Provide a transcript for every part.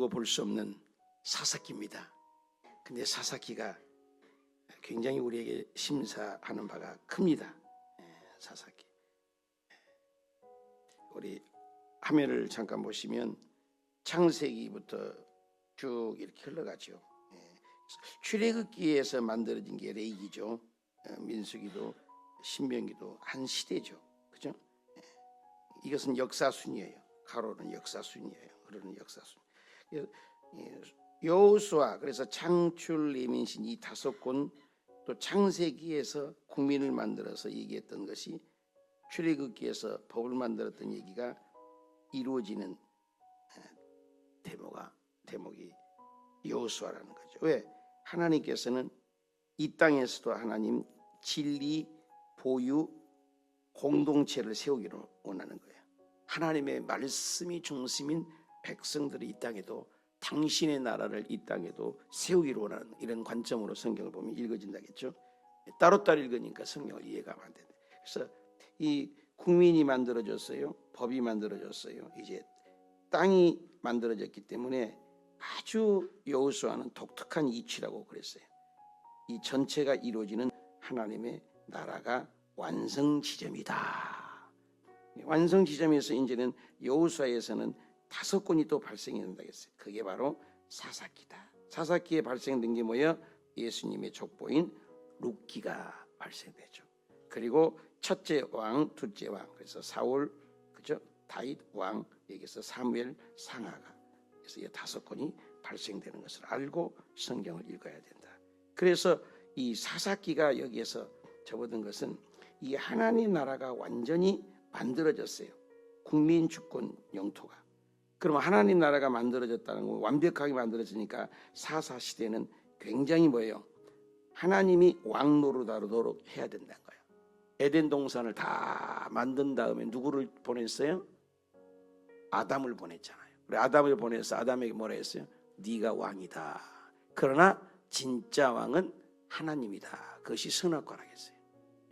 두고 볼 수 없는 사사기입니다. 근데 사사기가 굉장히 우리에게 심사하는 바가 큽니다. 사사기. 우리 화면을 잠깐 보시면 창세기부터 쭉 이렇게 흘러가죠. 출애굽기에서 만들어진 게 레위기죠. 민수기도 신명기도 한 시대죠. 그죠? 이것은 역사순이에요. 가로는 역사순이에요. 흐르는 역사순. 여호수아, 그래서 창출, 예민신 이 5권, 또 창세기에서 국민을 만들어서 얘기했던 것이 출애굽기에서 법을 만들었던 얘기가 이루어지는 대목이 여호수아라는 거죠. 왜? 하나님께서는 이 땅에서도 하나님 진리, 보유, 공동체를 세우기를 원하는 거예요. 하나님의 말씀이 중심인 백성들이 이 땅에도, 당신의 나라를 이 땅에도 세우기를 원하는 이런 관점으로 성경을 보면 읽어진다겠죠. 따로따로 읽으니까 성경을 이해가 안 된다. 그래서 이 국민이 만들어졌어요. 법이 만들어졌어요. 이제 땅이 만들어졌기 때문에 아주 여호수아는 독특한 이치라고 그랬어요. 이 전체가 이루어지는 하나님의 나라가 완성 지점이다. 완성 지점에서 이제는 여호수아에서는 5권이 또 발생이 된다고 했어요. 그게 바로 사사기다. 사사기에 발생된 게 뭐예요? 예수님의 족보인 룻기가 발생되죠. 그리고 첫째 왕, 둘째 왕, 그래서 사울, 그죠? 다윗 왕, 여기서 사무엘, 상하가, 그래서 이 5권이 발생되는 것을 알고 성경을 읽어야 된다. 그래서 이 사사기가 여기에서 접어든 것은 이 하나님 나라가 완전히 만들어졌어요. 국민 주권 영토가. 그러면 하나님 나라가 만들어졌다는 거, 완벽하게 만들어지니까 사사 시대는 굉장히 뭐예요? 하나님이 왕 노릇하도록 해야 된다는 거예요. 에덴 동산을 다 만든 다음에 누구를 보냈어요? 아담을 보냈잖아요. 그래, 아담을 보내서 아담에게 뭐라 했어요? 네가 왕이다. 그러나 진짜 왕은 하나님이다. 그것이 선악과라 했어요.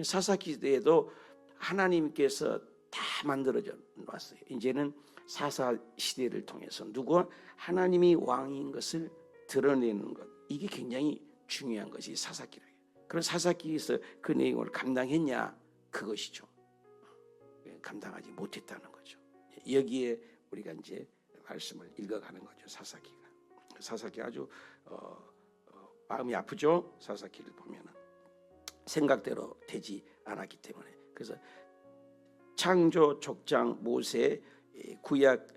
사사기 시대에도 하나님께서 다 만들어져 놨어요. 이제는 사사 시대를 통해서 누구와 하나님이 왕인 것을 드러내는 것, 이게 굉장히 중요한 것이 사사기라요. 그런 사사기에서 그 내용을 감당했냐? 그것이죠. 감당하지 못했다는 거죠. 여기에 우리가 이제 말씀을 읽어가는 거죠. 사사기가 아주 마음이 아프죠. 사사기를 보면은 생각대로 되지 않았기 때문에. 그래서 창조, 족장, 모세, 구약,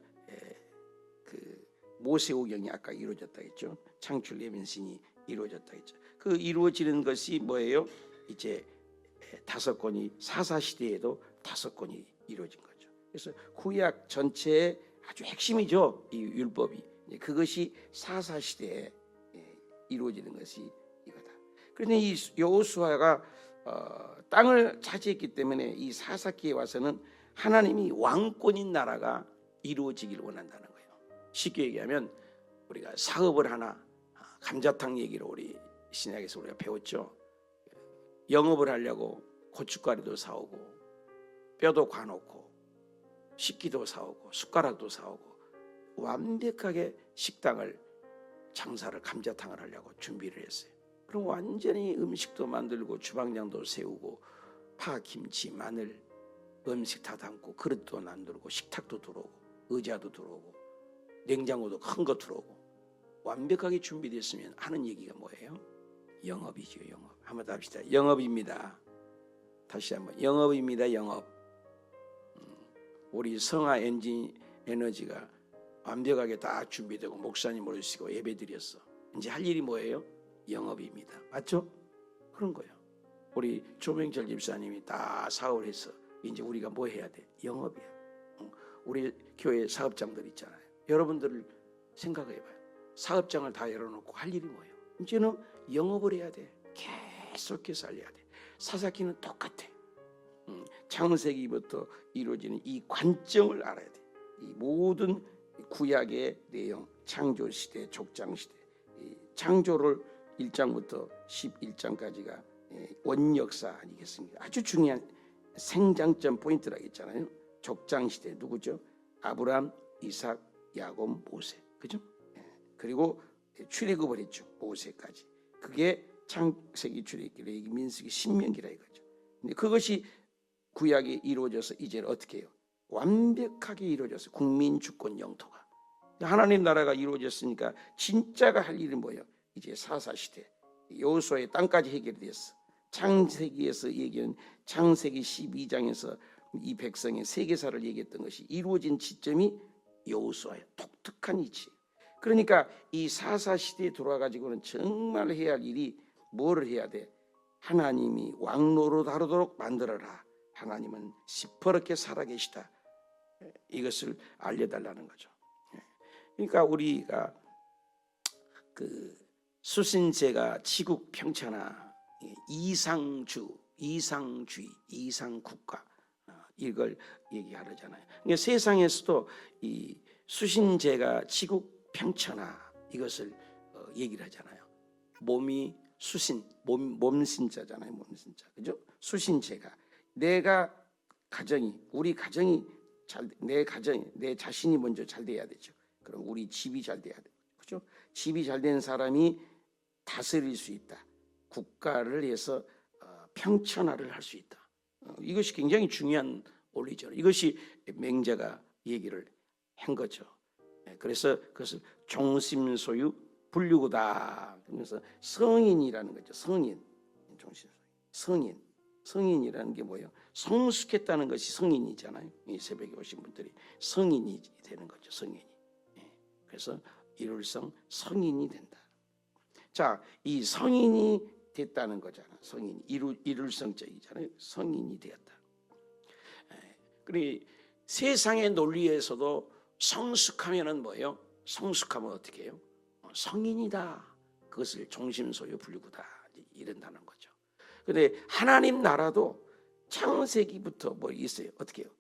그 모세오경이 아까 이루어졌다 했죠. 창출, 예민신이 이루어졌다 했죠. 그 이루어지는 것이 뭐예요? 이제 5권이 사사 시대에도 5권이 이루어진 거죠. 그래서 구약 전체의 아주 핵심이죠. 이 율법이. 그것이 사사 시대에 이루어지는 것이 이거다. 그런데 이 여호수아가 땅을 차지했기 때문에 이 사사기에 와서는 하나님이 왕권인 나라가 이루어지길 원한다는 거예요. 쉽게 얘기하면 우리가 사업을 하나, 감자탕 얘기로 우리 신약에서 우리가 배웠죠. 영업을 하려고 고춧가루도 사오고 뼈도 과놓고 식기도 사오고 숟가락도 사오고 완벽하게 식당을, 장사를, 감자탕을 하려고 준비를 했어요. 그럼 완전히 음식도 만들고 주방장도 세우고 파, 김치, 마늘, 음식 다 담고 그릇도 만들고 식탁도 들어오고 의자도 들어오고 냉장고도 큰 거 들어오고 완벽하게 준비됐으면 하는 얘기가 뭐예요? 영업이죠. 영업. 한번 더 합시다. 영업입니다. 다시 한번. 영업입니다. 영업. 우리 성화 엔진 에너지가 완벽하게 다 준비되고 목사님 모시고 예배드렸어. 이제 할 일이 뭐예요? 영업입니다. 맞죠? 그런 거예요. 우리 조명철 집사님이 다 사업을 했어. 이제 우리가 뭐 해야 돼? 영업이야. 우리 교회 사업장들 있잖아요. 여러분들을 생각해봐요. 사업장을 다 열어놓고 할 일이 뭐예요? 이제는 영업을 해야 돼. 계속해서 살려야 돼. 사사기는 똑같아. 창세기부터 이루어지는 이 관점을 알아야 돼. 이 모든 구약의 내용, 창조시대, 족장시대, 창조를 1장부터 11장까지가 원역사 아니겠습니까? 아주 중요한 생장점 포인트라고 했잖아요. 족장시대 누구죠? 아브람, 이삭, 야곱, 모세. 그죠? 그리고 출애굽을 했죠. 모세까지. 그게 창세기, 출애굽기, 레위기, 민수기, 신명기라 이거죠. 근데 그것이 구약이 이루어져서 이제 어떻게 해요? 완벽하게 이루어져서 국민 주권 영토가 하나님 나라가 이루어졌으니까 진짜가 할 일은 뭐예요? 이제 사사시대 여호수아의 땅까지 해결이 됐어. 창세기에서 얘기한 창세기 12장에서 이 백성의 세계사를 얘기했던 것이 이루어진 지점이 여호수아의 독특한 위치. 그러니까 이 사사시대에 들어와가지고는 정말 해야 할 일이 뭐를 해야 돼? 하나님이 왕노로 다루도록 만들어라. 하나님은 시퍼렇게 살아계시다. 이것을 알려달라는 거죠. 그러니까 우리가 그 수신제가 치국 평천하, 이상주의, 이상국가 이걸 얘기하잖아요. 그러니까 세상에서도 이 수신제가 치국 평천하 이것을 얘기를 하잖아요. 몸이 수신, 몸신자잖아요. 몸신자, 그죠? 수신제가 내가 가정이 우리 가정이 내 자신이 먼저 잘 돼야 되죠. 그럼 우리 집이 잘 돼야 돼요. 그죠? 집이 잘 된 사람이 다스릴 수 있다. 국가를 해서 평천화를 할 수 있다. 이것이 굉장히 중요한 원리죠. 이것이 맹자가 얘기를 한 거죠. 그래서 그것을 종심소유 불류구다. 그래서 성인이라는 거죠. 성인이라는 게 뭐예요? 성숙했다는 것이 성인이잖아요. 이 새벽에 오신 분들이 성인이 되는 거죠. 성인이. 그래서 이룰성 성인이 된다. 자, 이 성인이 됐다는 거잖아. 성인 이룰성적이잖아요. 성인이 되었다. 그리고 세상의 논리에서도 성숙하면은 뭐예요? 성숙하면 어떻게 해요? 성인이다. 그것을 종심소유 불구다 이른다는 거죠. 근데 하나님 나라도 창세기부터 뭐 있어요? 어떻게 해요?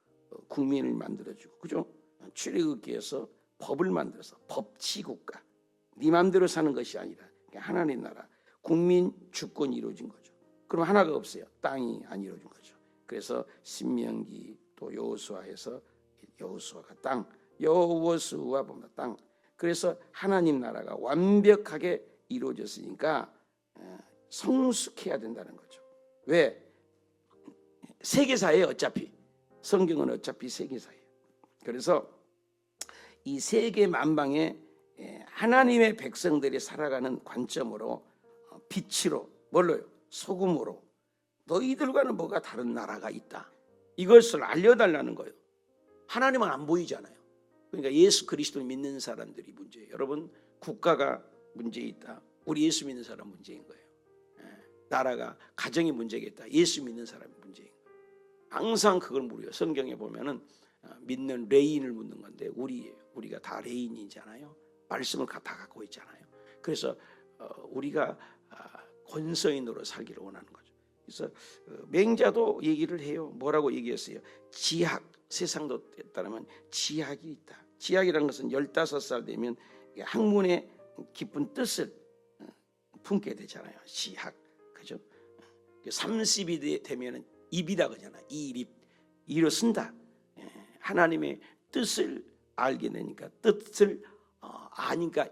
국민을 만들어주고, 그죠? 출애굽기에서 법을 만들어서 법치국가. 네 마음대로 사는 것이 아니라 하나님 나라 국민 주권이 이루어진 거죠. 그럼 하나가 없어요. 땅이 안 이루어진 거죠. 그래서 신명기 또 여호수아에서 여호수아가 땅, 여호수아 보면 땅. 그래서 하나님 나라가 완벽하게 이루어졌으니까 성숙해야 된다는 거죠. 왜? 세계사예요. 어차피 성경은 어차피 세계사예요. 그래서 이 세계 만방에 하나님의 백성들이 살아가는 관점으로 빛으로 뭘로요? 소금으로 너희들과는 뭐가 다른 나라가 있다. 이것을 알려달라는 거예요. 하나님은 안 보이잖아요. 그러니까 예수 그리스도를 믿는 사람들이 문제예요. 여러분 국가가 문제 있다. 우리 예수 믿는 사람 문제인 거예요. 나라가 가정이 문제겠다. 예수 믿는 사람이 문제인 거예요. 항상 그걸 물어요. 성경에 보면은 믿는 레인을 묻는 건데 우리가 다 레인이잖아요. 말씀을 다 갖고 있잖아요. 그래서 우리가 권서인으로 살기를 원하는 거죠. 그래서 맹자도 얘기를 해요. 뭐라고 얘기했어요? 지학, 세상도 따르면 지학이 있다. 지학이라는 것은 15살 되면 학문의 깊은 뜻을 품게 되잖아요. 지학, 그죠? 30이 되면 입이다 그러잖아요. 이로 쓴다. 하나님의 뜻을 알게 되니까 뜻을 아니까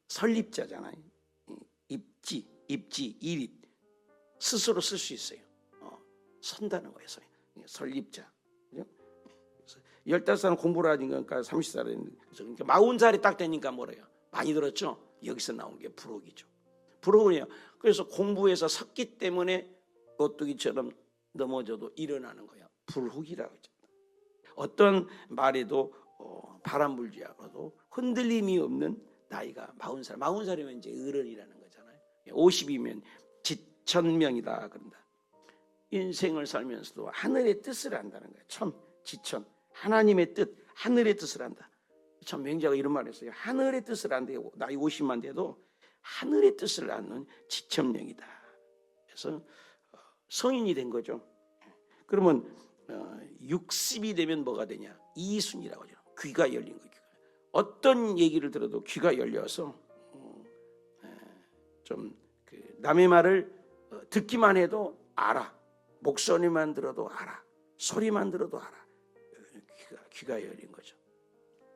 설립자잖아요. 입지, 일입 스스로 쓸 수 있어요. 선다는 거예요. 설립자. 그죠? 15살은 공부를 하니까 30살은 그러니까 40살이 딱 되니까 뭐래요? 많이 들었죠? 여기서 나온 게 부록이죠. 부록은요. 그래서 공부해서 섰기 때문에 오뚜기처럼 넘어져도 일어나는 거예요. 불혹이라고 하죠. 어떤 말에도 바람 불지 않아도 흔들림이 없는 나이가 40살. 40살이면 이제 어른이라는 거잖아요. 50이면 지천명이다 그런다. 인생을 살면서도 하늘의 뜻을 안다는 거예요. 지천. 하나님의 뜻, 하늘의 뜻을 안다. 참 맹자가 이런 말을 했어요. 하늘의 뜻을 안대고 나이 50만 돼도 하늘의 뜻을 아는 지천명이다. 그래서 성인이 된 거죠. 그러면 60이 되면 뭐가 되냐? 이순이라고 하죠. 귀가 열린 거예요. 어떤 얘기를 들어도 귀가 열려서 좀 남의 말을 듣기만 해도 알아. 목소리만 들어도 알아. 소리만 들어도 알아. 귀가 열린 거죠.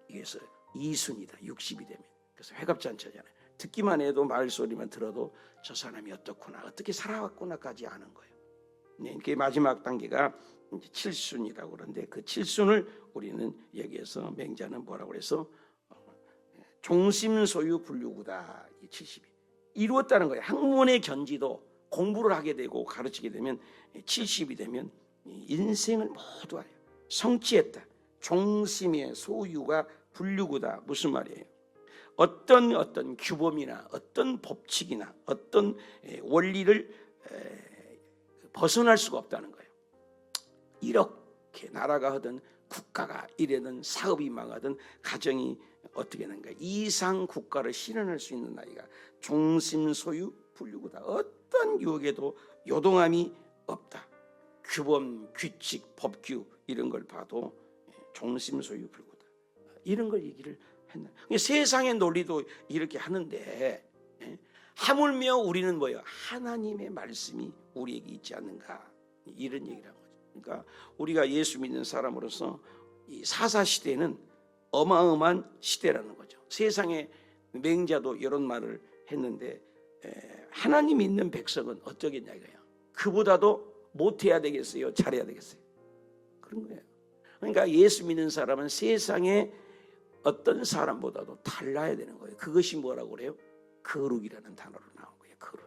이게서 이순이다. 60이 되면. 그래서 회갑잔치잖아요. 듣기만 해도 말소리만 들어도 저 사람이 어떻구나, 어떻게 살아왔구나까지 아는 거예요. 네, 그 마지막 단계가 이제 칠순이라고 그러는데 그 칠순을 우리는 여기에서 맹자는 뭐라고 그래서 종심소유 불류구다. 이 70이 이루었다는 거예요. 학문의 견지도 공부를 하게 되고 가르치게 되면 70이 되면 인생을 모두 알아요. 성취했다. 종심의 소유가 불류구다. 무슨 말이에요? 어떤 규범이나 어떤 법칙이나 어떤 원리를 벗어날 수가 없다는 거예요. 이렇게 나라가 하든 국가가 이래든 사업이 망하든 가정이 어떻게 되는가, 이상 국가를 실현할 수 있는 나이가 종심소유 불류구다. 어떤 유혹에도 요동함이 없다. 규범, 규칙, 법규 이런 걸 봐도 종심소유 불구다. 이런 걸 얘기를 했나. 세상의 논리도 이렇게 하는데 하물며 우리는 뭐예요? 하나님의 말씀이 우리에게 있지 않는가, 이런 얘기를 한 거죠. 그러니까 우리가 예수 믿는 사람으로서 이 사사시대는 어마어마한 시대라는 거죠. 세상의 맹자도 이런 말을 했는데 하나님 믿는 백성은 어쩌겠냐 이거예요. 그보다도 못해야 되겠어요? 잘해야 되겠어요? 그런 거예요. 그러니까 예수 믿는 사람은 세상의 어떤 사람보다도 달라야 되는 거예요. 그것이 뭐라고 그래요? 거룩이라는 단어로 나온 거예요. 거룩.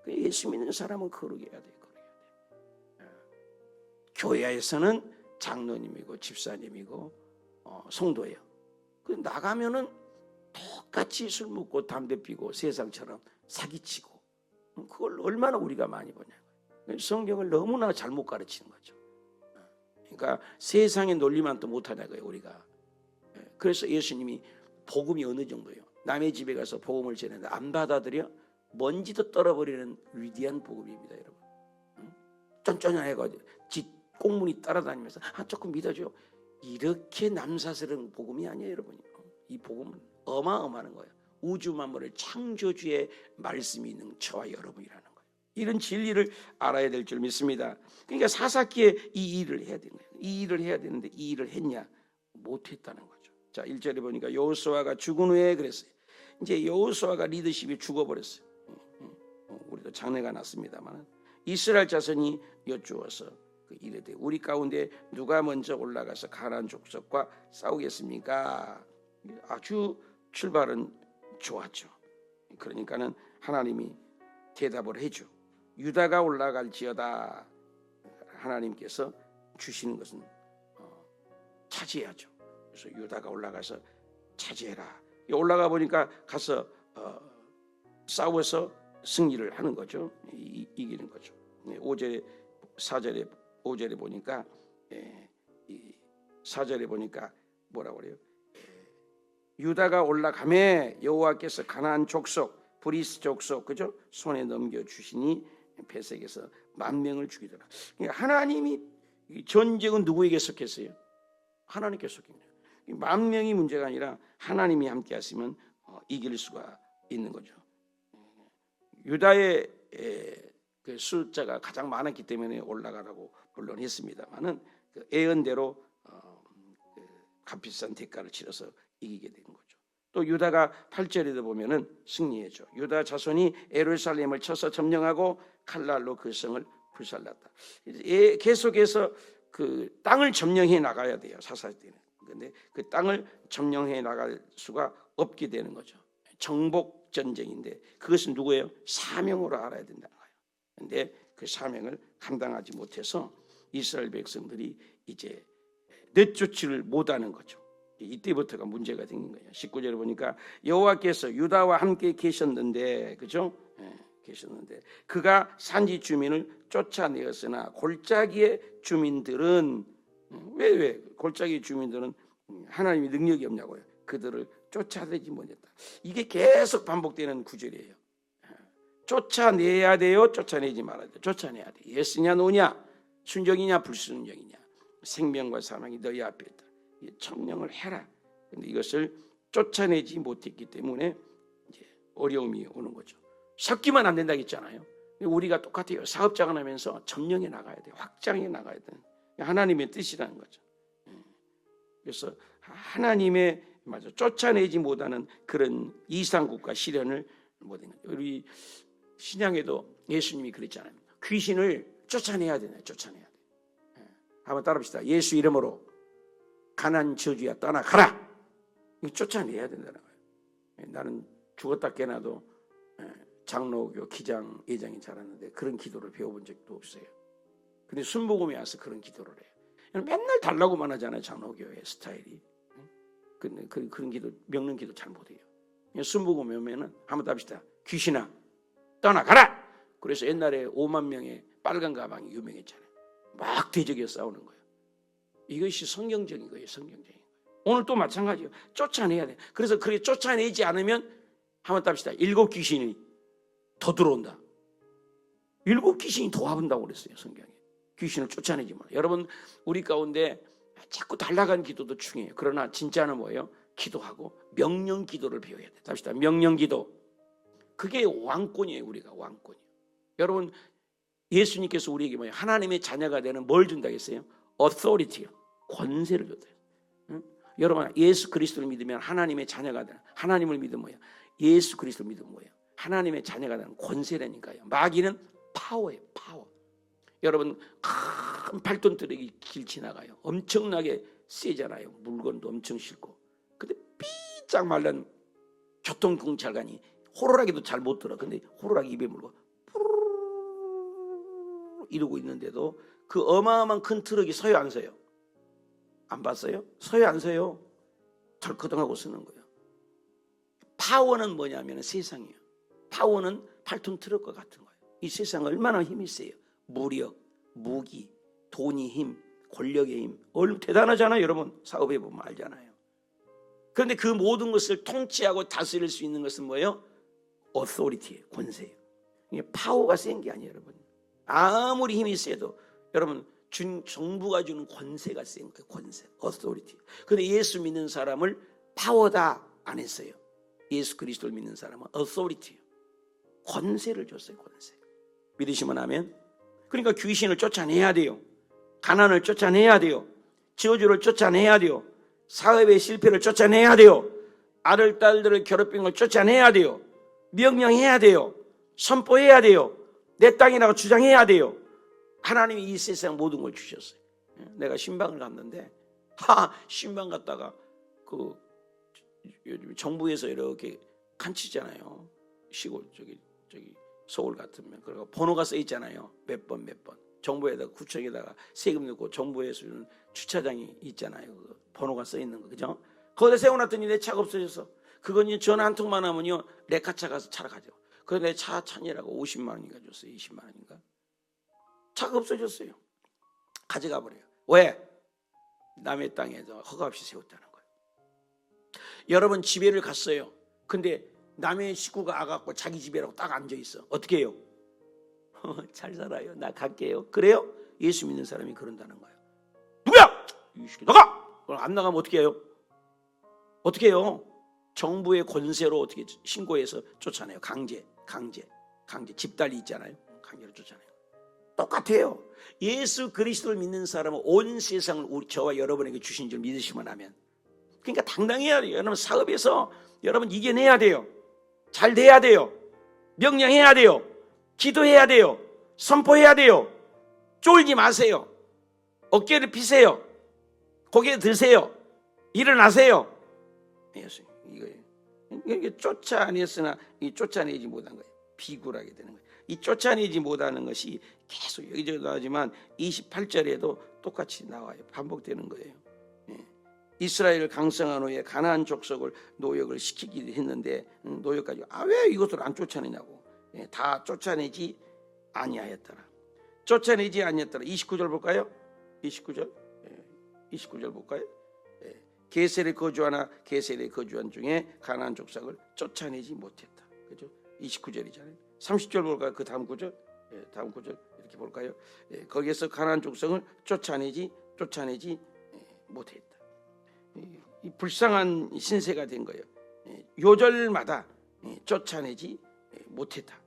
예수 믿는 사람은 거룩해야 돼요. 교회에서는 장로님이고 집사님이고 성도예요. 나가면은 똑같이 술 먹고 담배 피고 세상처럼 사기치고, 그걸 얼마나 우리가 많이 보냐고요. 성경을 너무나 잘못 가르치는 거죠. 그러니까 세상의 논리만 또 못하냐고요 우리가. 그래서 예수님이 복음이 어느 정도예요? 남의 집에 가서 복음을 전했는데 안 받아들여 먼지도 떨어버리는 위대한 복음입니다, 여러분. 쫀쫀해가지고 지 꽁무니 따라다니면서 조금 믿어줘. 이렇게 남사스러운 복음이 아니에요, 여러분. 이 복음은 어마어마한 거예요. 우주 만물을 창조주의 말씀이 있는 저와 여러분이라는 거예요. 이런 진리를 알아야 될 줄 믿습니다. 그러니까 사사기에 이 일을 해야 되는 거예요. 이 일을 해야 되는데 이 일을 했냐? 못했다는 거죠. 자, 1절에 보니까 여호수아가 죽은 후에 그랬어요. 이제 여호수아가 리더십이 죽어버렸어요. 우리도 장례가 났습니다만 이스라엘 자손이 여쭈어서 이르되 우리 가운데 누가 먼저 올라가서 가나안 족속과 싸우겠습니까? 아주 출발은 좋았죠. 그러니까는 하나님이 대답을 해줘. 유다가 올라갈지어다. 하나님께서 주시는 것은 차지해야죠. 그래서 유다가 올라가서 차지해라. 올라가 보니까 가서 싸워서 승리를 하는 거죠. 이기는 거죠. 5절에 4절에 5절에 보니까 4절에 보니까 뭐라고 그래요? 유다가 올라가매 여호와께서 가나안 족속 브리스 족속 그죠? 손에 넘겨 주시니 베색에서 10,000명을 죽이더라. 그러니까 하나님이 전쟁은 누구에게 속했어요? 하나님께 속입니다. 10,000명이 문제가 아니라 하나님이 함께 하시면 이길 수가 있는 거죠. 유다의 그 숫자가 가장 많았기 때문에 올라가라고 물론 했습니다만은 그 예언대로 값비싼 대가를 치러서 이기게 된 거죠. 또 유다가 8절에도 보면은 승리해죠. 유다 자손이 예루살렘을 쳐서 점령하고 칼날로 그 성을 불살랐다. 계속해서 그 땅을 점령해 나가야 돼요. 사사기 때는. 그런데 그 땅을 점령해 나갈 수가 없게 되는 거죠. 정복 전쟁인데 그것은 누구예요? 사명으로 알아야 된다는 거예요. 그런데 그 사명을 감당하지 못해서 이스라엘 백성들이 이제 내쫓지를 못하는 거죠. 이때부터가 문제가 생긴 거예요. 19절에 보니까 여호와께서 유다와 함께 계셨는데, 그죠? 계셨는데 그가 산지 주민을 쫓아내었으나 골짜기의 주민들은 왜 골짜기 주민들은 하나님이 능력이 없냐고요. 그들을 쫓아내지 못했다. 이게 계속 반복되는 구절이에요. 쫓아내야 돼요? 쫓아내지 말아야 돼요? 쫓아내야 돼. 예스냐 노냐, 순종이냐 불순종이냐, 생명과 사망이 너희 앞에 있다. 청령을 해라. 그런데 이것을 쫓아내지 못했기 때문에 이제 어려움이 오는 거죠. 섞이면 안 된다고 했잖아요. 우리가 똑같아요. 사업장을 하면서 점령해 나가야 돼요. 확장해 나가야 돼요. 하나님의 뜻이라는 거죠. 그래서 하나님의 맞아. 쫓아내지 못하는 그런 이상국과 시련을 못하는 거예요. 우리 신약에도 예수님이 그랬잖아요. 귀신을 쫓아내야 되네. 쫓아내야 돼. 한번 따라합시다. 예수 이름으로 가난 저주야 떠나가라. 이거 쫓아내야 된다는 거예요. 나는 죽었다 깨나도 장로교 기장 예장이 잘하는데 그런 기도를 배워본 적도 없어요. 근데 순복음에 와서 그런 기도를 해요. 맨날 달라고만 하잖아요. 장로교의 스타일이. 근데 그런 기도, 명령 기도 잘 못해요. 순복음에 오면은 한번 답시다. 귀신아 떠나가라. 그래서 옛날에 5만 명의 빨간 가방이 유명했잖아요. 막 대적에 싸우는 거예요. 이것이 성경적인 거예요. 성경적인 거예요. 오늘 또 마찬가지예요. 쫓아내야 돼. 그래서 그렇게 쫓아내지 않으면 한번 답시다. 7 귀신이 더 들어온다. 7 귀신이 더 와본다고 그랬어요. 성경에. 귀신을 쫓아내지 마라. 여러분 우리 가운데 자꾸 달라간 기도도 중요해요. 그러나 진짜는 뭐예요? 기도하고 명령 기도를 배워야 돼. 답시다. 명령 기도. 그게 왕권이에요. 우리가 왕권이에요. 여러분 예수님께서 우리에게 뭐예요? 하나님의 자녀가 되는 뭘 준다고 했어요? authority요. 권세를 줬대요. 응? 여러분 예수 그리스도를 믿으면 하나님의 자녀가 되는, 하나님을 믿으면 뭐예요? 예수 그리스도를 믿으면 뭐예요? 하나님의 자녀가 되는 권세라니까요. 마귀는 파워예요. 파워. 여러분 큰 8톤 트럭이 길 지나가요. 엄청나게 세잖아요. 물건도 엄청 싣고. 근데 삐짝 말른 교통경찰관이 호루라기도 잘 못 들어. 근데 호루라기 입에 물고 이러고 있는데도 그 어마어마한 큰 트럭이 서요 안 서요? 안 봤어요? 서요 안 서요? 덜커덩하고 쓰는 거예요. 파워는 뭐냐면 세상이에요. 파워는 8톤 트럭과 같은 거예요. 이 세상 얼마나 힘이 세요. 무력, 무기, 돈이 힘, 권력의 힘. 얼마나 대단하잖아요. 여러분 사업해 보면 알잖아요. 그런데 그 모든 것을 통치하고 다스릴 수 있는 것은 뭐예요? authority예요. 권세예요. 이게 파워가 센 게 아니에요. 여러분. 아무리 힘이 세도 여러분 정부가 주는 권세가 센 거예요. 권세, authority. 그런데 예수 믿는 사람을 파워다 안 했어요. 예수 그리스도를 믿는 사람은 authority예요. 권세를 줬어요. 권세. 믿으시면 아멘. 그러니까 귀신을 쫓아내야 돼요. 가난을 쫓아내야 돼요. 저주를 쫓아내야 돼요. 사업의 실패를 쫓아내야 돼요. 아들, 딸들을 괴롭힌 걸 쫓아내야 돼요. 명령해야 돼요. 선포해야 돼요. 내 땅이라고 주장해야 돼요. 하나님이 이 세상 모든 걸 주셨어요. 내가 신방을 갔는데 신방 갔다가 그 요즘 정부에서 이렇게 칸치잖아요. 시골 저기 서울 같으면 그리고 번호가 써 있잖아요. 몇 번. 정부에다가 구청에다가 세금 넣고 정부에서 주는 주차장이 있잖아요. 그 번호가 써 있는 거 그죠? 거기다 세워놨더니 내 차가 없어졌어. 그건 전화 한 통만 하면요 레카차 가서 차를 가죠. 그래서 내 차 찬이라고 50만 원인가 줬어요. 20만 원인가. 차가 없어졌어요. 가져가 버려요. 왜? 남의 땅에서 허가 없이 세웠다는 거예요. 여러분 집에를 갔어요. 근데 남의 식구가 와갖고 자기 집에라고 딱 앉아있어. 어떻게 해요? 잘 살아요. 나 갈게요. 그래요? 예수 믿는 사람이 그런다는 거예요. 누구야? 이 새끼 나가! 그럼 안 나가면 어떻게 해요? 어떻게 해요? 정부의 권세로 어떻게 신고해서 쫓아내요. 강제 집달리 있잖아요. 강제로 쫓아내요. 똑같아요. 예수 그리스도를 믿는 사람은 온 세상을 저와 여러분에게 주신 줄 믿으시면 하면 그러니까 당당해야 돼요. 여러분 사업에서 여러분 이겨내야 돼요. 잘 돼야 돼요. 명령해야 돼요. 기도해야 돼요. 선포해야 돼요. 쫄지 마세요. 어깨를 피세요. 고개 드세요. 일어나세요. 이거예요. 이게 쫓아냈으나 이 쫓아내지 못한 거예요. 비굴하게 되는 거예요. 이 쫓아내지 못하는 것이 계속 여기저기 나오지만 28절에도 똑같이 나와요. 반복되는 거예요. 이스라엘을 강성한 후에 가나안 족속을 노역을 시키기도 했는데 노역까지 왜 이것을 안 쫓아내냐고. 다 쫓아내지 아니하였더라. 쫓아내지 아니하였더라. 29절 볼까요? 29절 볼까요? 게셀에 거주하나 게셀에 거주한 중에 가나안 족속을 쫓아내지 못했다. 그죠? 29절이잖아요. 30절 볼까요? 그 다음 구절. 다음 구절 이렇게 볼까요? 거기에서 가나안 족속을 쫓아내지 못했다. 이 불쌍한 신세가 된 거예요. 요절마다 쫓아내지 못했다.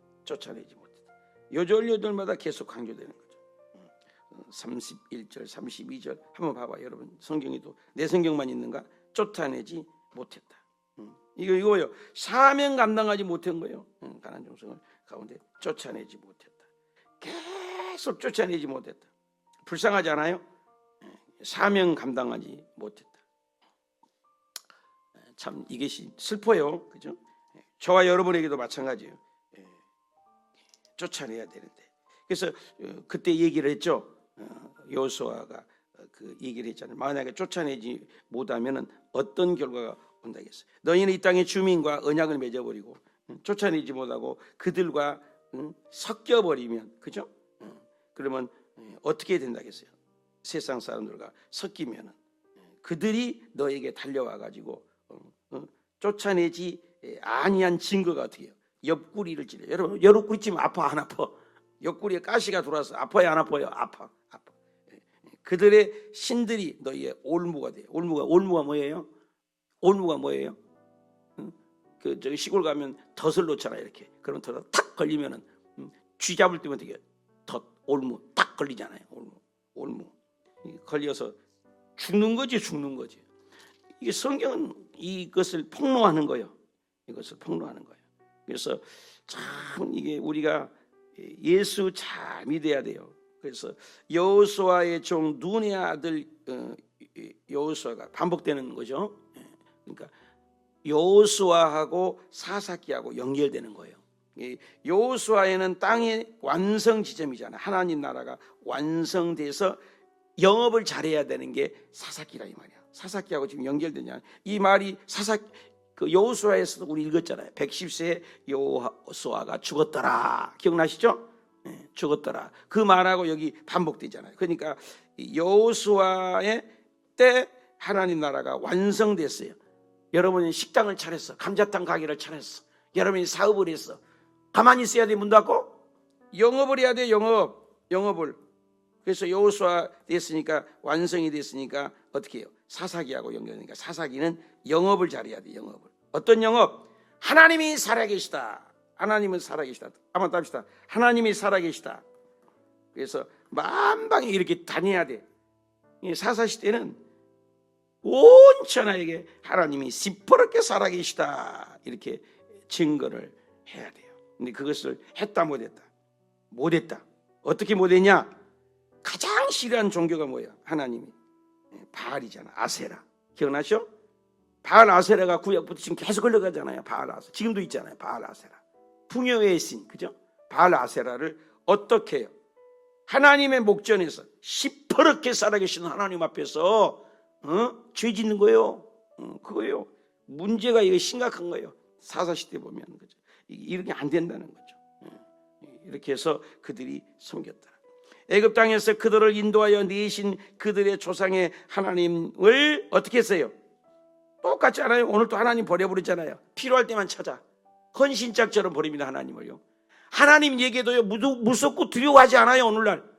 요절마다 계속 강조되는 거죠. 31절, 32절 한번 봐봐 여러분. 성경에도 내 성경만 있는가? 쫓아내지 못했다. 이거요. 사명 감당하지 못한 거예요. 가나안 종성을 가운데 쫓아내지 못했다. 계속 쫓아내지 못했다. 불쌍하지 않아요? 사명 감당하지 못했다. 참 이것이 슬퍼요. 그죠? 저와 여러분에게도 마찬가지예요. 쫓아내야 되는데. 그래서 그때 얘기를 했죠. 여호수아가 그 얘기를 했잖아요. 만약에 쫓아내지 못하면은 어떤 결과가 온다겠어요. 너희는 이 땅의 주민과 언약을 맺어버리고 쫓아내지 못하고 그들과 섞여버리면, 그죠? 그러면 어떻게 된다겠어요? 세상 사람들과 섞이면은 그들이 너에게 달려와 가지고 쫓아내지 아니한 증거가 어떻게 해요? 옆구리를 찔러. 여러분 옆구리 찌면 아파 안 아파? 옆구리에 가시가 돌아서 아파요 안 아파요? 아파. 그들의 신들이 너희의 올무가 돼요. 올무가 뭐예요? 올무가 뭐예요? 그 저기 시골 가면 덫을 놓잖아요. 이렇게. 그럼 덫에 탁 걸리면은 쥐 잡을 때면 되게 덫 올무 탁 걸리잖아요. 올무 걸려서 죽는 거지. 이게 성경은 이것을 폭로하는 거예요. 그래서 참 이게 우리가 예수 잘 믿어야 돼요. 그래서 여호수아의 종 눈의 아들 여호수아가 반복되는 거죠. 그러니까 여호수아하고 사사기하고 연결되는 거예요. 여호수아에는 땅의 완성 지점이잖아요. 하나님 나라가 완성돼서 영업을 잘해야 되는 게 사사기라 이 말이야. 사사기하고 지금 연결되냐? 이 말이 그 여호수아에서도 우리 읽었잖아요. 110세 여호수아가 죽었더라. 기억나시죠? 네, 죽었더라. 그 말하고 여기 반복되잖아요. 그러니까 여호수아의 때 하나님 나라가 완성됐어요. 여러분이 식당을 차렸어. 감자탕 가게를 차렸어. 여러분이 사업을 했어. 가만히 있어야 돼. 문 닫고 영업을 해야 돼. 영업을. 그래서 여호수아 됐으니까 완성이 됐으니까 어떻게 해요? 사사기하고 연결되니까 사사기는 영업을 잘해야 돼. 영업을. 어떤 영업? 하나님이 살아계시다. 하나님은 살아계시다. 한번 답시다. 하나님이 살아계시다. 그래서 만방에 이렇게 다녀야 돼. 사사시대는 온 천하에게 하나님이 시퍼렇게 살아계시다. 이렇게 증거를 해야 돼요. 근데 그것을 했다 못했다. 못했다. 어떻게 못했냐? 가장 싫어하는 종교가 뭐예요? 하나님이 바알이잖아. 아세라. 기억나시죠? 바알 아세라가 구약부터 지금 계속 흘러가잖아요. 바알 아세라. 지금도 있잖아요. 바알 아세라. 풍요의 신, 그죠? 바알 아세라를 어떻게 해요? 하나님의 목전에서 시퍼렇게 살아계시는 하나님 앞에서 죄 짓는 거예요. 그거예요. 문제가 이거 심각한 거예요. 사사시대 보면 그죠? 이렇게 안 된다는 거죠. 이렇게 해서 그들이 섬겼다. 애굽 땅에서 그들을 인도하여 내신 그들의 조상의 하나님을 어떻게 했어요? 똑같지 않아요? 오늘 또 하나님 버려버렸잖아요. 필요할 때만 찾아. 헌신짝처럼 버립니다. 하나님을요. 하나님 얘기도요 무섭고 두려워하지 않아요. 오늘날.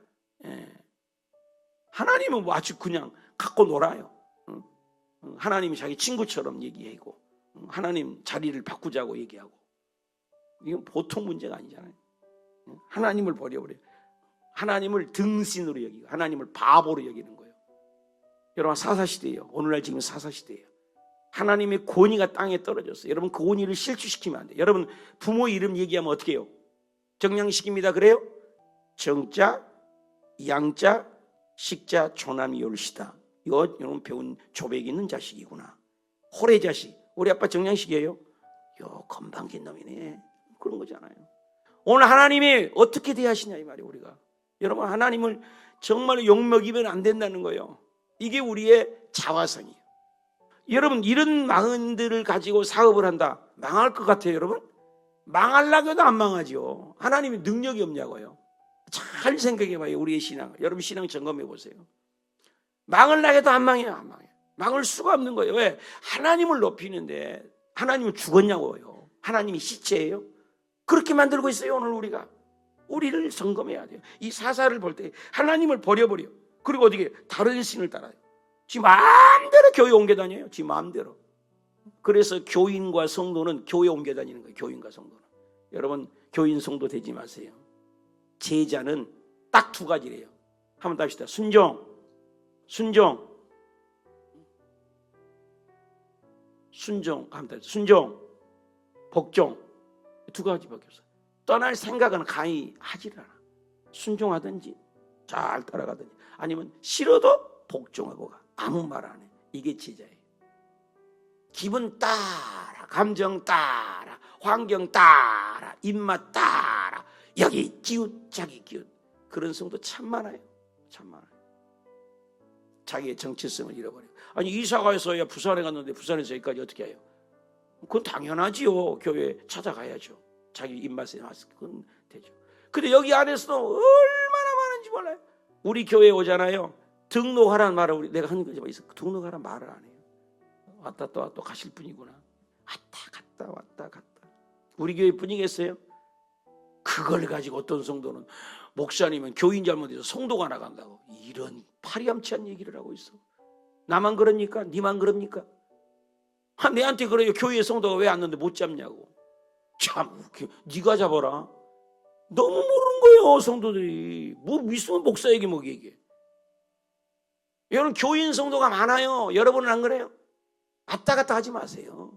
하나님은 뭐 아주 그냥 갖고 놀아요. 하나님이 자기 친구처럼 얘기하고 하나님 자리를 바꾸자고 얘기하고. 이건 보통 문제가 아니잖아요. 하나님을 버려버려요. 하나님을 등신으로 여기고 하나님을 바보로 여기는 거예요. 여러분 사사시대예요. 오늘날 지금 사사시대예요. 하나님의 권위가 땅에 떨어졌어요. 여러분 그 권위를 실추시키면 안 돼요. 여러분 부모 이름 얘기하면 어떻게 해요? 정량식입니다. 그래요? 정자, 양자, 식자, 조남이 옳시다. 이거 여러분 배운 조백 있는 자식이구나. 호래 자식. 우리 아빠 정량식이에요? 요 건방진 놈이네. 그런 거잖아요. 오늘 하나님이 어떻게 대하시냐 이 말이에요. 우리가. 여러분 하나님을 정말 욕먹이면 안 된다는 거예요. 이게 우리의 자화성이에요. 여러분 이런 마음들을 가지고 사업을 한다. 망할 것 같아요. 여러분. 망하려고 해도 안 망하죠. 하나님이 능력이 없냐고요. 잘 생각해봐요. 우리의 신앙. 여러분 신앙 점검해 보세요. 망하려고 해도 안 망해요. 안 망해요. 망할 수가 없는 거예요. 왜? 하나님을 높이는데 하나님은 죽었냐고요. 하나님이 시체예요. 그렇게 만들고 있어요. 오늘 우리가. 우리를 점검해야 돼요. 이 사사를 볼 때 하나님을 버려버려. 그리고 어떻게 다른 신을 따라요. 지 마음대로 교회 옮겨 다녀요. 지 마음대로. 그래서 교인과 성도는 교회 옮겨 다니는 거예요. 교인과 성도는. 여러분 교인 성도 되지 마세요. 제자는 딱 두 가지래요. 한번 합시다. 순종. 순종, 복종, 두 가지밖에 없어요. 떠날 생각은 간이 하질 않아. 순종하든지 잘 따라가든지, 아니면 싫어도 복종하고 가. 아무 말 안 해. 이게 제자예요. 기분 따라, 감정 따라, 환경 따라, 입맛 따라, 여기 기웃 저기 기웃. 그런 성도 참 많아요. 참 많아요. 자기의 정체성을 잃어버려요. 아니, 이사가에서야 부산에 갔는데 부산에서 여기까지 어떻게 해요? 그건 당연하지요. 교회 찾아가야죠. 자기 입맛에 맞게 그건 되죠. 근데 여기 안에서도 얼마나 많은지 몰라요. 우리 교회에 오잖아요. 등록하라는 말을 내가 하는 거지 있어. 등록하라는 말을 안 해요. 왔다 또 가실 분이구나. 왔다 갔다. 우리 교회 분위기겠어요? 그걸 가지고 어떤 성도는 목사님은 교인 잘못해서 성도가 나간다고 이런 파리암치한 얘기를 하고 있어. 나만 그럽니까? 니만 그럽니까? 내한테 그래요. 교회 성도가 왜 왔는데 못 잡냐고. 참 웃겨. 네가 잡아라. 너무 모르는 거예요. 성도들이. 뭐 있으면 목사에게 뭐 얘기해. 여러분 교인 성도가 많아요. 여러분은 안 그래요? 왔다 갔다 하지 마세요.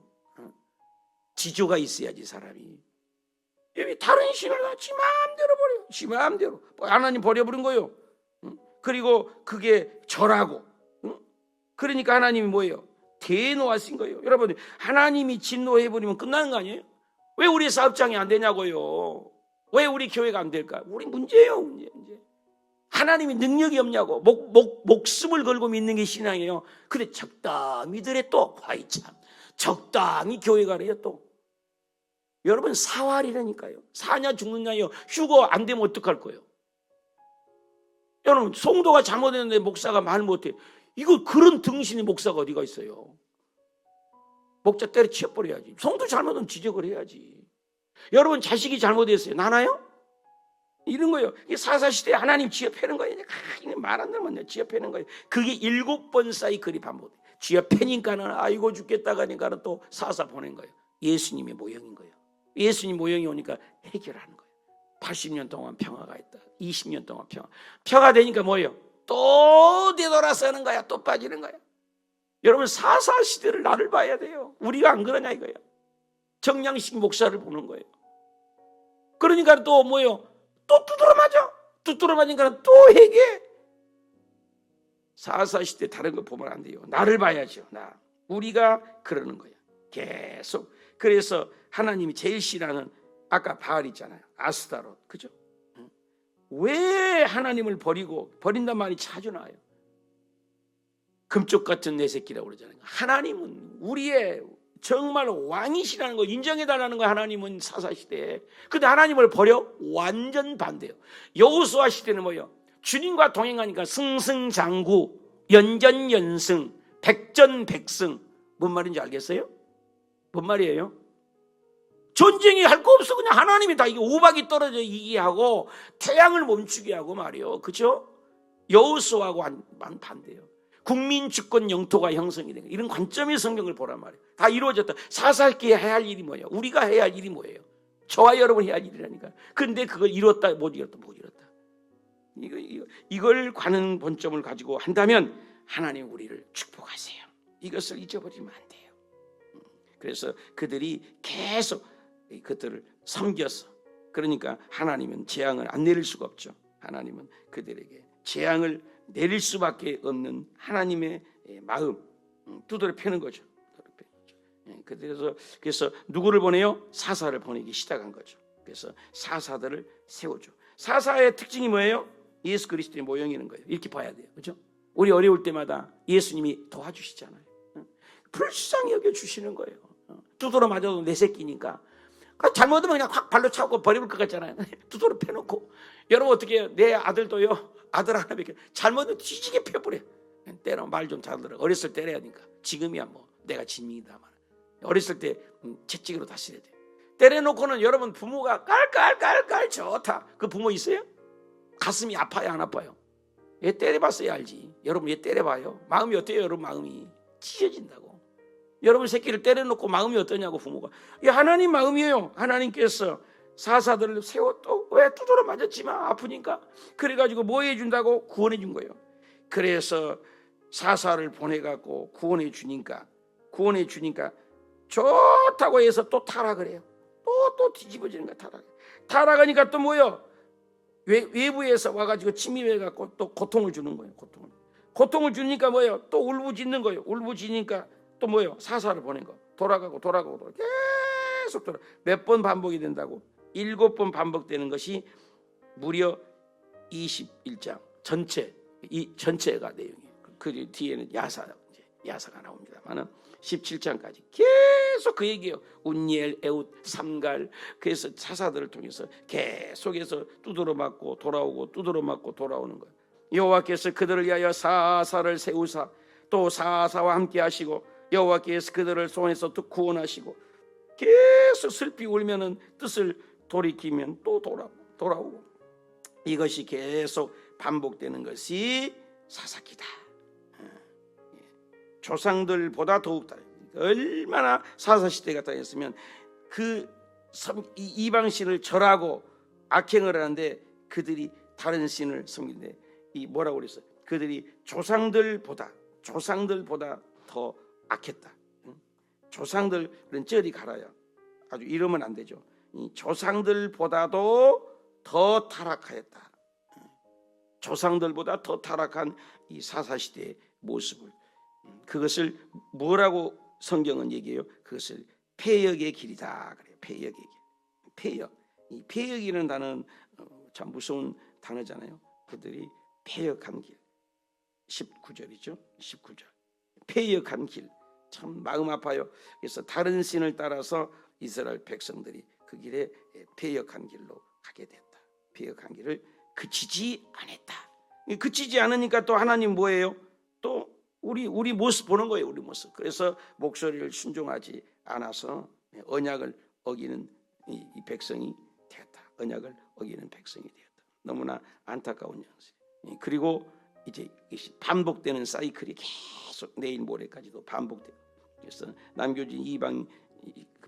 지조가 있어야지 사람이. 여기 다른 신을 다 지 마음대로 버려. 지 마음대로. 하나님 버려버린 거예요. 그리고 그게 절하고. 그러니까 하나님이 뭐예요? 대노하신 거예요. 여러분 하나님이 진노해버리면 끝나는 거 아니에요? 왜 우리 사업장이 안 되냐고요? 왜 우리 교회가 안 될까? 우리 문제예요. 문제. 하나님이 능력이 없냐고. 목숨을 걸고 믿는 게 신앙이에요. 근데 적당히 들에 또 아이 참 적당히 교회가 그래요 또. 여러분 사활이라니까요. 사냐 죽느냐요. 휴거 안 되면 어떡할 거예요? 여러분 성도가 잘못했는데 목사가 말 못해. 이거 그런 등신의 목사가 어디가 있어요? 목자 때려치워버려야지. 성도 잘못하면 지적을 해야지. 여러분 자식이 잘못했어요. 나나요? 이런 거예요. 사사시대에 하나님 지어패는 거예요. 말 안 들으면 지어패는 거예요. 그게 7번 사이클이 반복돼. 지어패니까는 아이고 죽겠다가 하니까는 또 사사 보낸 거예요. 예수님의 모형인 거예요. 예수님 모형이 오니까 해결하는 거예요. 80년 동안 평화가 있다. 20년 동안 평화 되니까 뭐예요? 또 되돌아서는 거야. 또 빠지는 거야. 여러분 사사시대를 나를 봐야 돼요. 우리가 안 그러냐 이거예요. 정량식 목사를 보는 거예요. 그러니까 또 뭐예요? 또 두드러 맞아. 두드러 맞으니까 또 회개. 사사시대 다른 거 보면 안 돼요. 나를 봐야죠. 나. 우리가 그러는 거예요. 계속. 그래서 하나님이 제일 싫어하는 아까 바알 있잖아요. 아스타롯. 그죠? 왜 하나님을 버린단 말이 자주 나와요. 금쪽 같은 내 새끼라고 그러잖아요. 하나님은 우리의 정말 왕이시라는 거 인정해달라는 거. 하나님은 사사시대에. 근데 하나님을 버려? 완전 반대요. 여호수아 시대는 뭐예요? 주님과 동행하니까 승승장구, 연전연승, 백전백승. 뭔 말인지 알겠어요? 뭔 말이에요? 전쟁이 할 거 없어. 그냥 하나님이 다 이게 우박이 떨어져 이기게 하고 태양을 멈추게 하고 말이에요. 그렇죠? 여호수아하고 반대예요. 국민 주권 영토가 형성이 된 이런 관점의 성경을 보란 말이에요. 다 이루어졌다. 사사기에 해야 할 일이 뭐예요? 우리가 해야 할 일이 뭐예요? 저와 여러분이 해야 할 일이라니까. 근데 그걸 이뤘다 못 이뤘다. 이걸 가는 본점을 가지고 한다면 하나님 우리를 축복하세요. 이것을 잊어버리면 안 돼요. 그래서 그들이 계속 그들을 섬겨서, 그러니까 하나님은 재앙을 안 내릴 수가 없죠. 하나님은 그들에게 재앙을 내릴 수밖에 없는 하나님의 마음 두드려 패는 거죠. 그래서 누구를 보내요? 사사를 보내기 시작한 거죠. 그래서 사사들을 세우죠. 사사의 특징이 뭐예요? 예수 그리스도의 모형이는 거예요. 이렇게 봐야 돼요. 그렇죠? 우리 어려울 때마다 예수님이 도와주시잖아요. 불쌍히 여겨주시는 거예요. 두드러 맞아도 내 새끼니까. 잘못하면 그냥 확 발로 차고 버릴 것 같잖아요. 두드러 패놓고. 여러분 어떻게 해요? 내 아들도요. 아들 하나밖에 잘못하면 뒤지게 패버려. 때로 말 좀 잘 들어. 어렸을 때 때려야 하니까. 지금이야 뭐 내가 진미이다. 어렸을 때 채찍으로 다스려야 돼. 때려놓고는 여러분 부모가 깔깔깔깔 좋다. 그 부모 있어요? 가슴이 아파요 안 아파요? 얘 때려봤어야 알지. 여러분 얘 때려봐요. 마음이 어때요? 여러분 마음이 찢어진다고. 여러분 새끼를 때려놓고 마음이 어떠냐고 부모가. 이 하나님 마음이에요. 하나님께서 사사들을 세워 또 왜 두드러 맞았지만 아프니까. 그래가지고 뭐 해준다고? 구원해 준 거예요. 그래서 사사를 보내갖고 구원해 주니까 좋다고 해서 또 타락을 해요. 또 뒤집어지는 거야. 타락하니까 또 뭐요? 외부에서 와가지고 침입해갖고 또 고통을 주는 거예요. 고통을 주니까 뭐예요? 또 울부짖는 거예요. 울부짖으니까 또 뭐예요? 사사를 보낸 거. 돌아가고 계속 몇 번 반복이 된다고? 7번 반복되는 것이 무려 21장 전체가 내용이에요. 그 뒤에는 야사가 나옵니다만은 17장까지 계속 그 얘기예요. 운니엘, 에웃, 삼갈. 그래서 사사들을 통해서 계속해서 두드러 맞고 돌아오고 두드러 맞고 돌아오는 거예요. 여호와께서 그들을 위하여 사사를 세우사 또 사사와 함께 하시고 여호와께서 그들을 손에서 또 구원하시고 계속 슬피 울면은 뜻을 돌이키면 또 돌아오고 이것이 계속 반복되는 것이 사사기다. 조상들보다 더욱다. 얼마나 사사시대가 다녔으면 그 이방신을 절하고 악행을 하는데 그들이 다른 신을 섬기는데 이 뭐라고 그랬어요? 그들이 조상들보다 더 악했다. 조상들은 쩔이 갈아야 아주 이러면 안 되죠. 이 조상들보다도 더 타락하였다. 조상들보다 더 타락한 이 사사시대의 모습을 그것을 뭐라고 성경은 얘기해요? 그것을 패역의 길이다 그래요. 패역의 길. 패역. 이 패역이라는 단어는 참 무서운 단어잖아요. 그들이 패역한 길. 19절이죠. 19절. 패역한 길. 참 마음 아파요. 그래서 다른 신을 따라서 이스라엘 백성들이 그 길에 패역한 길로 가게 됐다. 패역한 길을 그치지 않았다. 그치지 않으니까 또 하나님 뭐예요? 또 우리 모습 보는 거예요. 우리 모습. 그래서 목소리를 순종하지 않아서 언약을 어기는 이 백성이 되었다. 언약을 어기는 백성이 되었다. 너무나 안타까운 양식. 그리고 이제 반복되는 사이클이 계속 내일 모레까지도 반복돼요. 그래서 남겨진 이방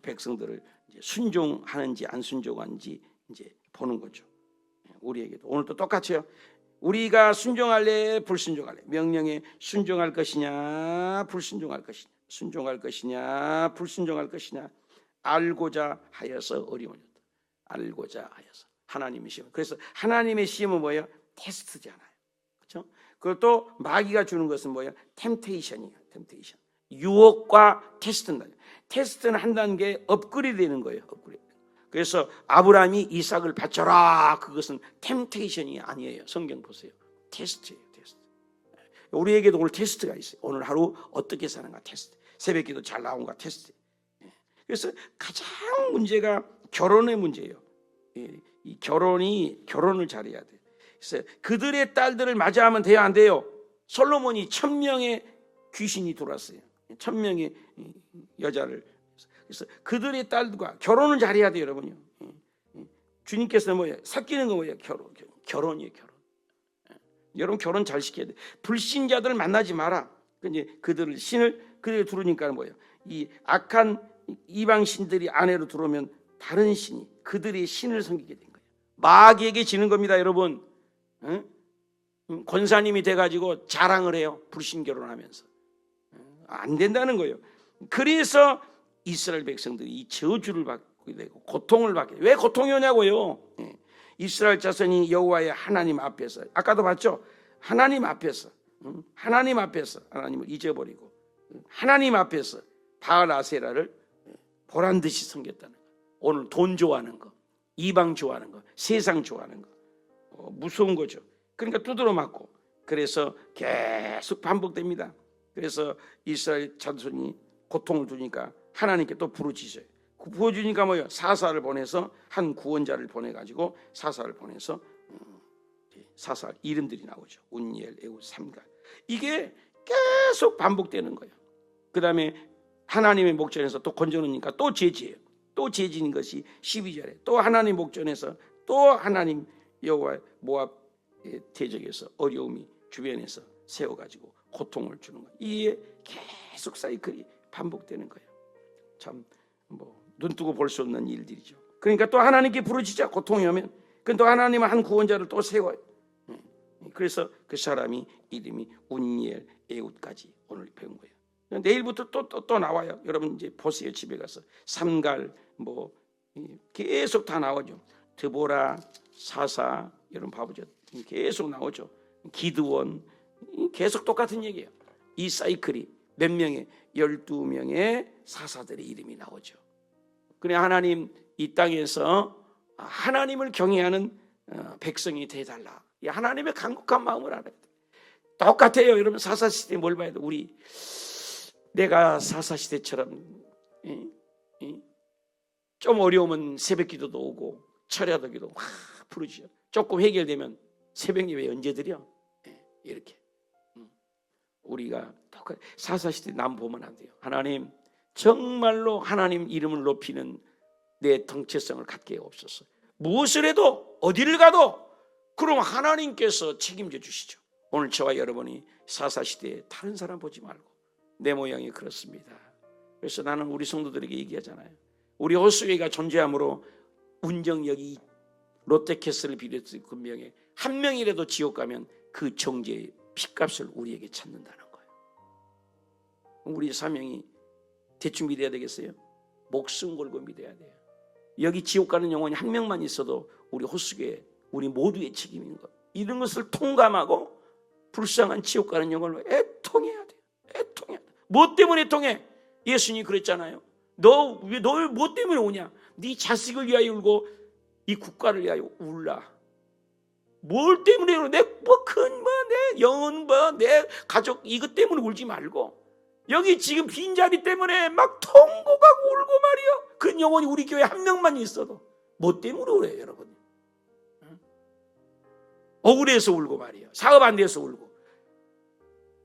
백성들을 이제 순종하는지 안 순종하는지 이제 보는 거죠. 우리에게도 오늘도 똑같이요. 우리가 순종할래 불순종할래? 명령에 순종할 것이냐 불순종할 것이냐? 순종할 것이냐 불순종할 것이냐? 알고자 하여서 어려움을 줬다. 알고자 하여서 하나님의 시험. 그래서 하나님의 시험은 뭐예요? 테스트잖아요. 그렇죠? 그리고 또 마귀가 주는 것은 뭐예요? 템테이션이에요. 템테이션. 유혹과 테스트는 한 단계 업그레이드 되는 거예요. 업그레이드. 그래서 아브라함이 이삭을 바쳐라. 그것은 템테이션이 아니에요. 성경 보세요. 테스트예요. 테스트. 우리에게도 오늘 테스트가 있어요. 오늘 하루 어떻게 사는가 테스트. 새벽기도 잘 나온가 테스트. 그래서 가장 문제가 결혼의 문제예요. 이 결혼을 잘해야 돼요. 그래서 그들의 딸들을 맞이하면 돼요, 안 돼요? 솔로몬이 1000명의 귀신이 들어왔어요. 1000명의 여자를. 그래서 그들의 딸들과 결혼을 잘해야 돼요, 여러분요. 주님께서 뭐예요? 사귀는 거 뭐예요? 결혼이에요, 결혼. 여러분 결혼 잘 시켜야 돼. 불신자들 만나지 마라. 이제 그들을 들으니까 뭐예요? 이 악한 이방 신들이 아내로 들어오면 다른 신이 그들의 신을 섬기게 된 거예요. 마귀에게 지는 겁니다, 여러분. 권사님이 돼가지고 자랑을 해요. 불신 결혼하면서. 안 된다는 거예요. 그래서 이스라엘 백성들이 이 저주를 받게 되고 고통을 받게 돼요. 왜 고통이 오냐고요? 이스라엘 자손이 여호와의 하나님 앞에서 아까도 봤죠? 하나님 앞에서 하나님을 잊어버리고 하나님 앞에서 바알 아세라를 보란 듯이 섬겼다는 거. 오늘 돈 좋아하는 거, 이방 좋아하는 거, 세상 좋아하는 거 무서운 거죠. 그러니까 두드러 맞고 그래서 계속 반복됩니다. 그래서 이스라엘 자손이 고통을 주니까 하나님께 또 부르짖어요. 부어주니까 뭐예요? 사사를 보내서 한 구원자를 보내가지고 사사를 보내서 사사 이름들이 나오죠. 운니엘, 에웃, 삼갈. 이게 계속 반복되는 거예요. 그 다음에 하나님의 목전에서 또 건져놓으니까 또 제지예요. 또 제지인 것이 12절에 또 하나님 목전에서 또 하나님 여호와 모압 대적에서 어려움이 주변에서 세워가지고 고통을 주는 거예요. 이게 계속 사이클이 반복되는 거예요. 참 눈뜨고 볼 수 없는 일들이죠. 그러니까 또 하나님께 부르짖자. 고통이 오면 또 하나님은 한 구원자를 또 세워요. 그래서 그 사람이 이름이 운니엘, 에웃까지 오늘 배운 거예요. 내일부터 또 나와요. 여러분 이제 보세요. 집에 가서 삼갈 뭐 계속 다 나오죠. 드보라, 사사, 여러분 봐보죠. 계속 나오죠. 기드원, 계속 똑같은 얘기예요. 이 사이클이 몇 명의 12명의 사사들의 이름이 나오죠. 그래 하나님 이 땅에서 하나님을 경외하는 백성이 되달라. 이 하나님의 간곡한 마음을 알아야 돼. 똑같아요. 여러분 사사시대 뭘 봐야 돼? 우리 내가 사사시대처럼 좀 어려우면 새벽기도도 오고 철야도기도 막 부르죠. 조금 해결되면 새벽 예배 언제 드려? 이렇게 우리가 사사시대 남 보면 안 돼요. 하나님 정말로 하나님 이름을 높이는 내 정체성을 갖게 없어서 무엇을 해도 어디를 가도 그럼 하나님께서 책임져 주시죠. 오늘 저와 여러분이 사사시대에 다른 사람 보지 말고 내 모양이 그렇습니다. 그래서 나는 우리 성도들에게 얘기하잖아요. 우리 호수아가 존재함으로 운정역이 롯데캐슬을 비롯해서 금명에 한 명이라도 지옥 가면 그 정죄의 핏값을 우리에게 찾는다는 거예요. 우리 사명이 대충 믿어야 되겠어요? 목숨 걸고 믿어야 돼요. 여기 지옥 가는 영혼이 한 명만 있어도 우리 호수교회 우리 모두의 책임인 것. 이런 것을 통감하고 불쌍한 지옥 가는 영혼을 애통해야 돼요. 애통해야 돼. 뭐 때문에 애통해? 예수님이 그랬잖아요. 너 뭐 때문에 오냐? 네 자식을 위하여 울고 이 국가를 위하여 울라. 뭘 때문에 울어? 내 영혼 내 가족 이것 때문에 울지 말고 여기 지금 빈자리 때문에 막 통곡하고 울고 말이요. 그 영혼이 우리 교회 한 명만 있어도 뭐 때문에 울어요, 여러분? 억울해서 울고 말이요. 사업 안 돼서 울고.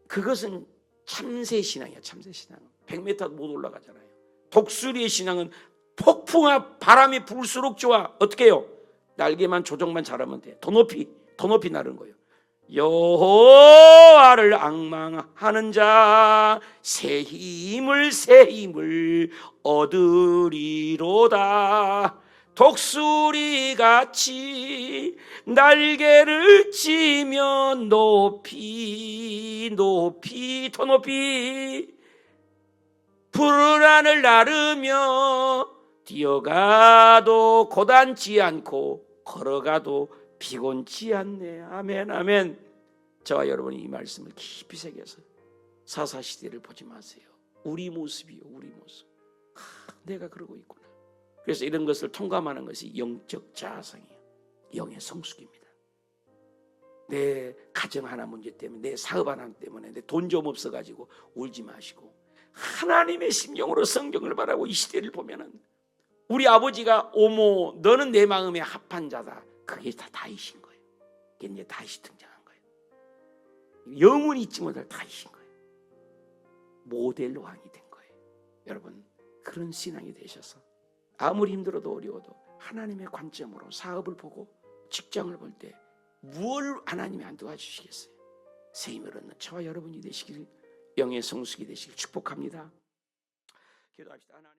그것은 참새 신앙이야, 참새 신앙. 100m 못 올라가잖아요. 독수리의 신앙은 폭풍과 바람이 불수록 좋아. 어떻게 해요? 날개만 조정만 잘하면 돼. 더 높이 나르는 거예요. 여호와를 앙망하는 자 새 힘을 얻으리로다. 독수리같이 날개를 치면 높이 더 높이 푸른 하늘 나르며 뛰어가도 고단치 않고 걸어가도 피곤치 않네. 아멘 아멘. 저와 여러분이 이 말씀을 깊이 새겨서 사사시대를 보지 마세요. 우리 모습이요, 우리 모습. 내가 그러고 있구나. 그래서 이런 것을 통감하는 것이 영적 자아성이에요. 영의 성숙입니다. 내 가정 하나 문제 때문에, 내 사업 하나 때문에, 내 돈 좀 없어가지고 울지 마시고 하나님의 심령으로 성경을 바라고 이 시대를 보면은 우리 아버지가 오모 너는 내 마음에 합한 자다. 그게 다 다윗인 거예요. 그게 이제 다윗이 등장한 거예요. 영원히 잊지 못할 다윗인 거예요. 모델 왕이 된 거예요. 여러분 그런 신앙이 되셔서 아무리 힘들어도 어려워도 하나님의 관점으로 사업을 보고 직장을 볼 때 무엇을 하나님이 안 도와주시겠어요? 새 힘을 얻는 저와 여러분이 되시길, 영의 성숙이 되시길 축복합니다. 기도합시다. 하나님.